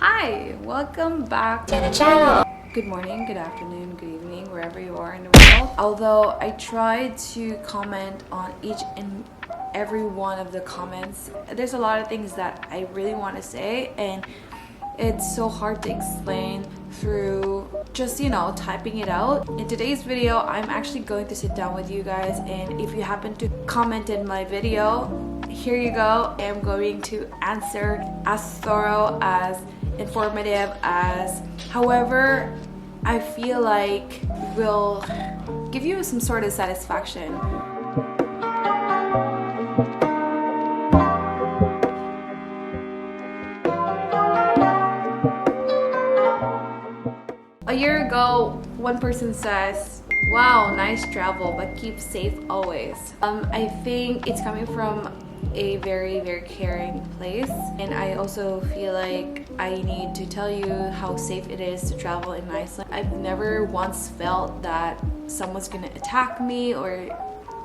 Hi, welcome back to the channel. Good morning, good afternoon, good evening, wherever you are in the world. Although I tried to comment on each and every one of the comments, there's a lot of things that I really want to say, and it's so hard to explain through just, typing it out. In today's video, I'm actually going to sit down with you guys, and if you happen to comment in my video, here you go. I'm going to answer as thorough, as informative, as however I feel like will give you some sort of satisfaction. A year ago, one person says, "Wow, nice travel, but keep safe always." I think it's coming from a very, very caring place, and I also feel like I need to tell you how safe it is to travel in Iceland. I've never once felt that someone's gonna attack me or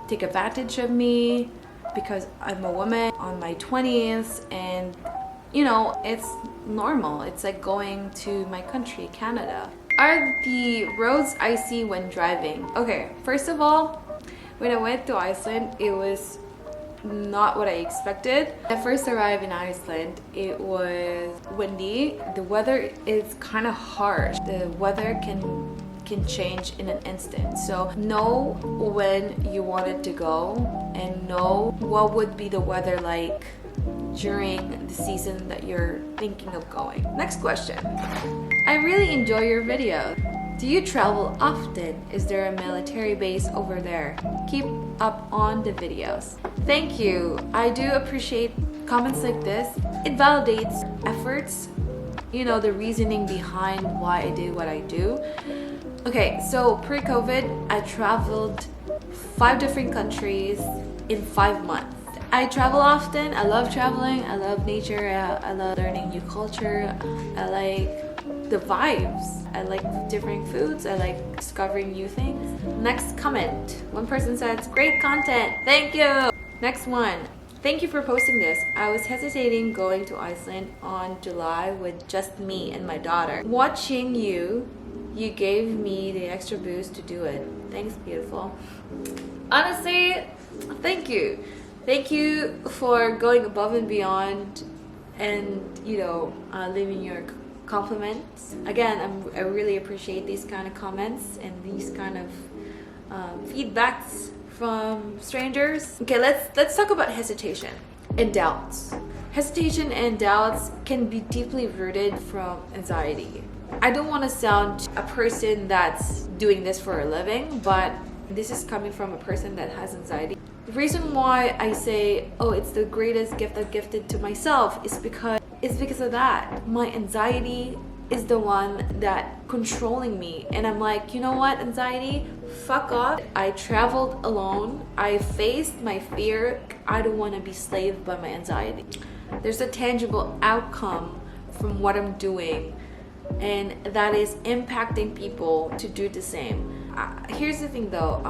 take advantage of me because I'm a woman on my 20s, and it's normal. It's like going to my country, Canada. Are the roads icy when driving? Okay, first of all, when I went to Iceland, it was not what I expected. When I first arrived in Iceland, it was windy. The weather is kind of harsh. The weather can change in an instant. So know when you wanted to go and know what would be the weather like during the season that you're thinking of going. Next question. I really enjoy your videos. Do you travel often? Is there a military base over there? Keep up on the videos. Thank you. I do appreciate comments like this. It validates efforts, the reasoning behind why I do what I do. Okay, so pre-COVID, I traveled 5 different countries in 5 months. I travel often. I love traveling. I love nature. I love learning new culture. I like the vibes. I like different foods. I like discovering new things. Next comment. One person says, "Great content. Thank you." Next one. "Thank you for posting this. I was hesitating going to Iceland on July with just me and my daughter. Watching you gave me the extra boost to do it. Thanks, beautiful." Honestly, thank you. Thank you for going above and beyond and, leaving your compliments. Again, I really appreciate these kind of comments and these kind of feedbacks from strangers. Okay, let's talk about hesitation and doubts. Hesitation and doubts can be deeply rooted from anxiety. I don't want to sound a person that's doing this for a living, but this is coming from a person that has anxiety. The reason why I say, oh, it's the greatest gift I've gifted to myself is because of that. My anxiety is the one that controlling me, and I'm like, you know what, anxiety, fuck off. I traveled alone. I faced my fear. I don't want to be slaved by my anxiety. There's a tangible outcome from what I'm doing, and that is impacting people to do the same. Here's the thing though,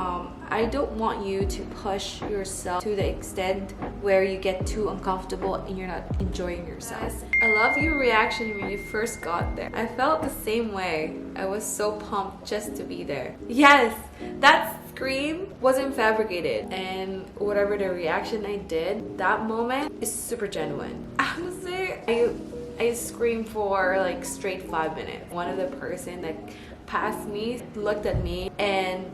I don't want you to push yourself to the extent where you get too uncomfortable and you're not enjoying yourself. I love your reaction when you first got there. I felt the same way. I was so pumped just to be there. Yes, that scream wasn't fabricated, and whatever the reaction I did, that moment is super genuine. Honestly, I screamed for like straight 5 minutes. One of the person that passed me looked at me, and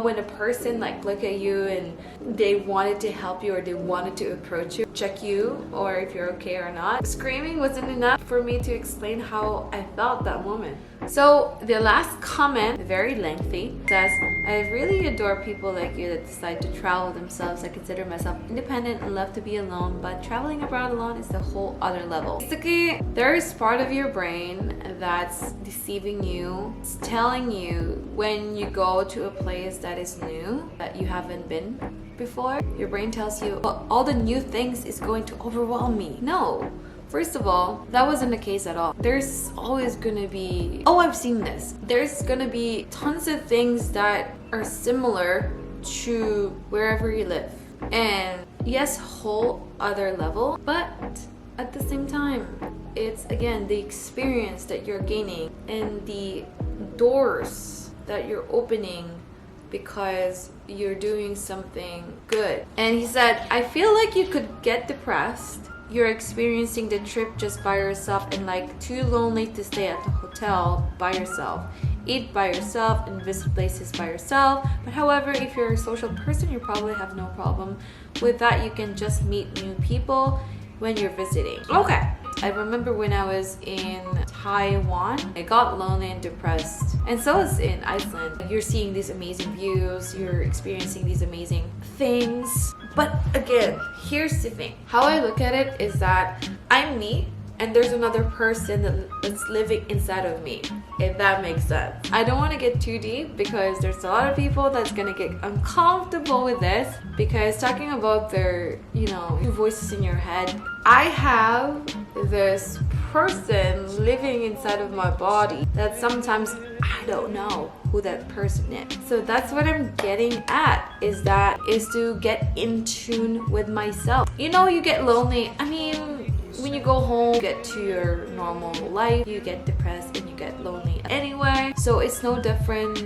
when a person look at you and they wanted to help you or they wanted to approach you, check you or if you're okay or not, screaming wasn't enough for me to explain how I felt that moment. So the last comment, very lengthy, says, "I really adore people like you that decide to travel themselves. I consider myself independent and love to be alone, but traveling abroad alone is a whole other level." Basically, there is part of your brain that's deceiving you. It's telling you when you go to a place that is new, that you haven't been before, your brain tells you, "Oh, all the new things is going to overwhelm me." No. First of all, that wasn't the case at all. There's always gonna be, oh, I've seen this. There's gonna be tons of things that are similar to wherever you live. And yes, whole other level, but at the same time, it's again the experience that you're gaining and the doors that you're opening because you're doing something good. And he said, I feel like you could get depressed. You're experiencing the trip just by yourself and like too lonely to stay at the hotel by yourself. Eat by yourself and visit places by yourself. But however, if you're a social person, you probably have no problem with that. You can just meet new people when you're visiting. Okay. I remember when I was in Taiwan, I got lonely and depressed. And so is in Iceland. You're seeing these amazing views, you're experiencing these amazing things. But again, here's the thing. How I look at it is that I'm me and there's another person that's living inside of me, if that makes sense. I don't want to get too deep because there's a lot of people that's gonna get uncomfortable with this, because talking about their, two voices in your head, I have this person living inside of my body that sometimes I don't know who that person is. So that's what I'm getting at, is to get in tune with myself. You get lonely. I mean, when you go home, you get to your normal life, you get depressed and you get lonely anyway. So it's no different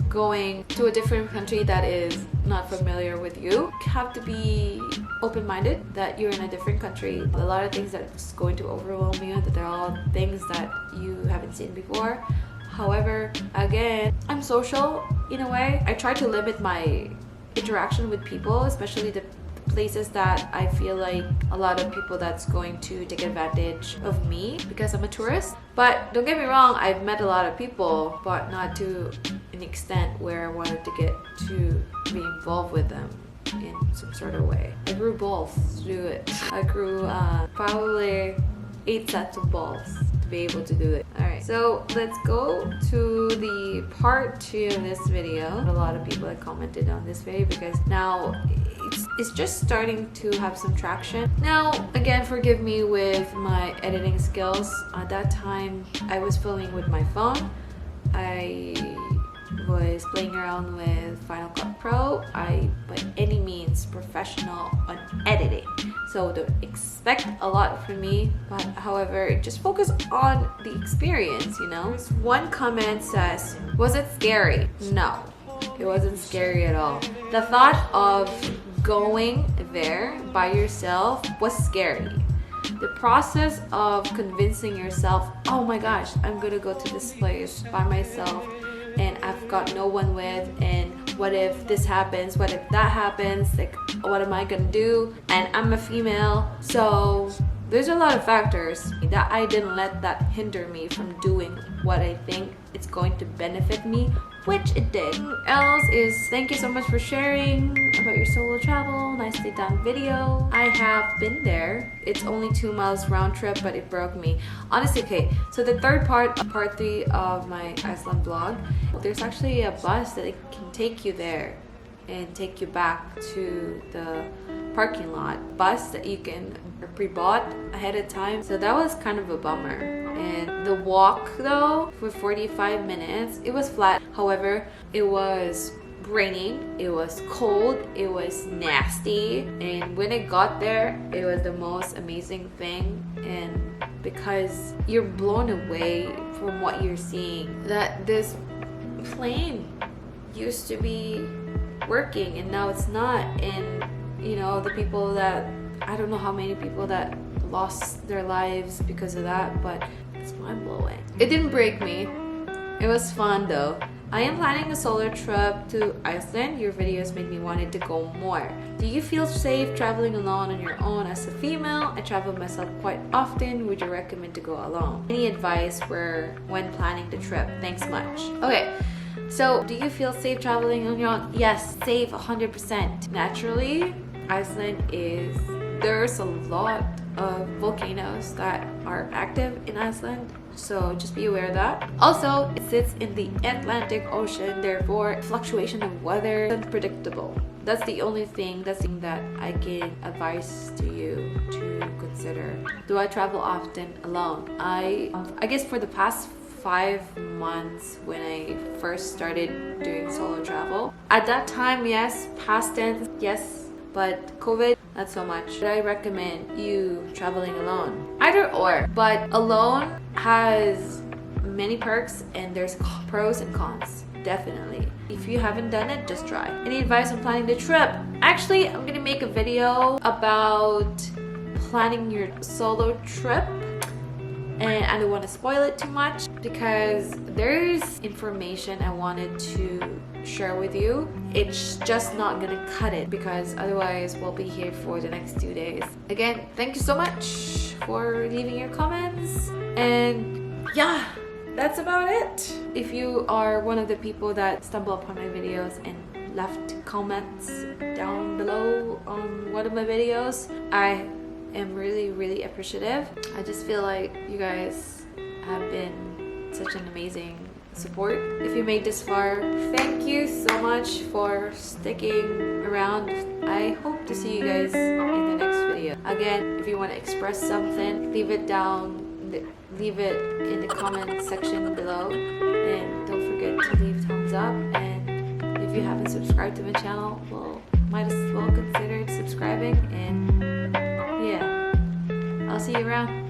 going to a different country that is not familiar with you. You have to be open-minded that you're in a different country. A lot of things that's going to overwhelm you, that they're all things that you haven't seen before. However, again, I'm social in a way. I try to limit my interaction with people, especially the places that I feel like a lot of people that's going to take advantage of me because I'm a tourist. But don't get me wrong, I've met a lot of people, but not to an extent where I wanted to get to be involved with them in some sort of way. I grew balls to do it. I grew probably 8 sets of balls to be able to do it. Alright, so let's go to the part 2 of this video. A lot of people have commented on this video because now it's just starting to have some traction. Now, again, forgive me with my editing skills. At that time, I was filming with my phone. I was playing around with Final Cut Pro. I, by any means, professional on editing. So don't expect a lot from me, but however, just focus on the experience, One comment says, was it scary? No, it wasn't scary at all. The thought of going there by yourself was scary. The process of convincing yourself, oh my gosh, I'm gonna go to this place by myself and I've got no one with, and what if this happens, what if that happens, like what am I gonna do, and I'm a female. So there's a lot of factors that I didn't let that hinder me from doing what I think it's going to benefit me, which it did. Else is thank you so much for sharing about your solo travel. Nicely done video. I have been there. It's only 2 miles round trip, but it broke me. Honestly, okay, so the third part 3 of my Iceland vlog, there's actually a bus that can take you there and take you back to the parking lot. Bus that you can pre-bought ahead of time. So that was kind of a bummer. And the walk though, for 45 minutes, it was flat. However, it was raining, it was cold, it was nasty, and when I got there, it was the most amazing thing. And because you're blown away from what you're seeing, that this plane used to be working and now it's not. And the people that, I don't know how many people that lost their lives because of that, but it's mind-blowing. It didn't break me. It was fun though. I am planning a solo trip to Iceland. Your videos made me wanted to go more. Do you feel safe traveling alone on your own as a female? I travel myself quite often. Would you recommend to go alone? Any advice when planning the trip? Thanks much. Okay. So, do you feel safe traveling on your own? Yes, safe 100%. Naturally, Iceland there's a lot of volcanoes that are active in Iceland, so just be aware of that. Also, it sits in the Atlantic Ocean, therefore fluctuation of weather is unpredictable. That's the only thing that I can advise to you to consider. Do I travel often alone? I guess for the past 5 months when I first started doing solo travel. At that time, yes, past tense, yes, but COVID not so much. But I recommend you traveling alone. Either or, but alone has many perks and there's pros and cons. Definitely. If you haven't done it, just try. Any advice on planning the trip? Actually, I'm gonna make a video about planning your solo trip, and I don't want to spoil it too much because there's information I wanted to share with you. It's just not gonna cut it because otherwise we'll be here for the next 2 days. Again, thank you so much for leaving your comments, and yeah, that's about it. If you are one of the people that stumble upon my videos and left comments down below on one of my videos, I am really appreciative. I just feel like you guys have been such an amazing support. If you made this far, thank you so much for sticking around. I hope to see you guys in the next video. Again, if you want to express something, leave it in the comment section below, and don't forget to leave thumbs up. And if you haven't subscribed to my channel, well, might as well consider subscribing. And yeah, I'll see you around.